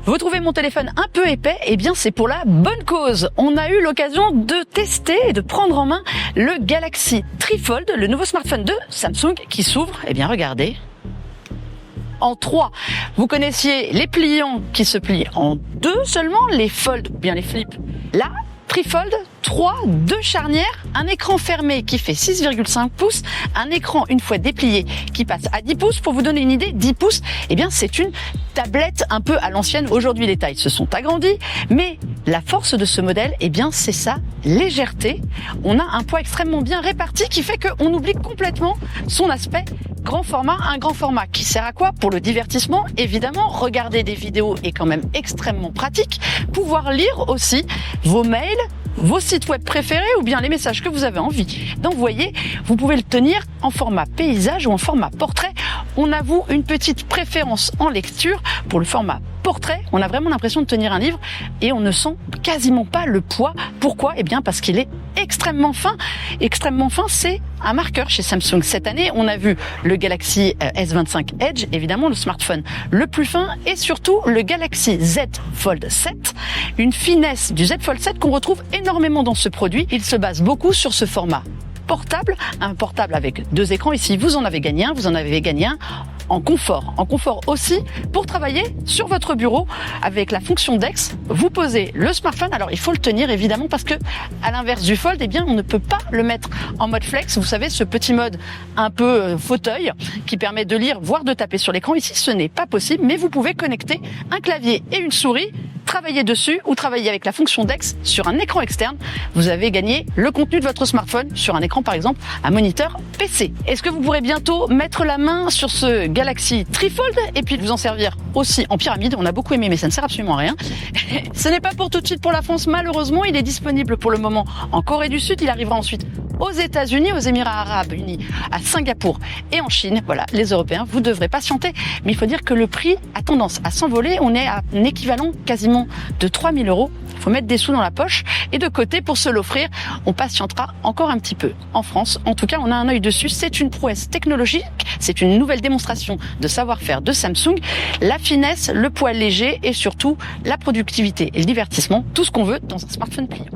Vous trouvez mon téléphone un peu épais? Eh bien, c'est pour la bonne cause. On a eu l'occasion de tester et de prendre en main le Galaxy Trifold, le nouveau smartphone de Samsung qui s'ouvre. Eh bien, regardez. En 3. Vous connaissiez les pliants qui se plient en 2 seulement, les fold ou bien les flips. Là, Trifold, 3, 2 charnières, un écran fermé qui fait 6,5 pouces, un écran une fois déplié qui passe à 10 pouces. Pour vous donner une idée, 10 pouces, eh bien c'est une tablette un peu à l'ancienne. Aujourd'hui, les tailles se sont agrandies, mais la force de ce modèle, eh bien c'est sa légèreté. On a un poids extrêmement bien réparti qui fait qu'on oublie complètement son aspect grand format. Un grand format qui sert à quoi? Pour le divertissement, évidemment. Regarder des vidéos est quand même extrêmement pratique. Pouvoir lire aussi vos mails, vos sites web préférés ou bien les messages que vous avez envie d'envoyer. Vous pouvez le tenir en format paysage ou en format portrait. On avoue une petite préférence en lecture pour le format portrait. On a vraiment l'impression de tenir un livre et on ne sent quasiment pas le poids. Pourquoi? Eh bien parce qu'il est extrêmement fin. Extrêmement fin, c'est un marqueur chez Samsung. Cette année, on a vu le Galaxy S25 Edge, évidemment le smartphone le plus fin, et surtout le Galaxy Z Fold 7. Une finesse du Z Fold 7 qu'on retrouve énormément dans ce produit. Il se base beaucoup sur ce format portable, un portable avec 2 écrans. Ici, vous en avez gagné un, vous en avez gagné un en confort aussi pour travailler sur votre bureau avec la fonction DeX. Vous posez le smartphone, alors il faut le tenir évidemment parce que à l'inverse du Fold, eh bien on ne peut pas le mettre en mode flex. Vous savez, ce petit mode un peu fauteuil qui permet de lire voire de taper sur l'écran. Ici, ce n'est pas possible, mais vous pouvez connecter un clavier et une souris, travailler dessus ou travailler avec la fonction DeX sur un écran externe. Vous avez gagné le contenu de votre smartphone sur un écran, par exemple un moniteur PC. Est-ce que vous pourrez bientôt mettre la main sur ce Galaxy Trifold et puis vous en servir aussi en pyramide? On a beaucoup aimé, mais ça ne sert absolument à rien. Ce n'est pas pour tout de suite pour la France, malheureusement. Il est disponible pour le moment en Corée du Sud. Il arrivera ensuite aux États-Unis, aux Émirats Arabes Unis, à Singapour et en Chine. Voilà, les Européens, vous devrez patienter. Mais il faut dire que le prix a tendance à s'envoler. On est à un équivalent quasiment de 3 000 €. Il faut mettre des sous dans la poche et de côté pour se l'offrir. On patientera encore un petit peu. En France, en tout cas, on a un œil dessus. C'est une prouesse technologique. C'est une nouvelle démonstration de savoir-faire de Samsung. La finesse, le poids léger et surtout la productivité et le divertissement. Tout ce qu'on veut dans un smartphone pliant.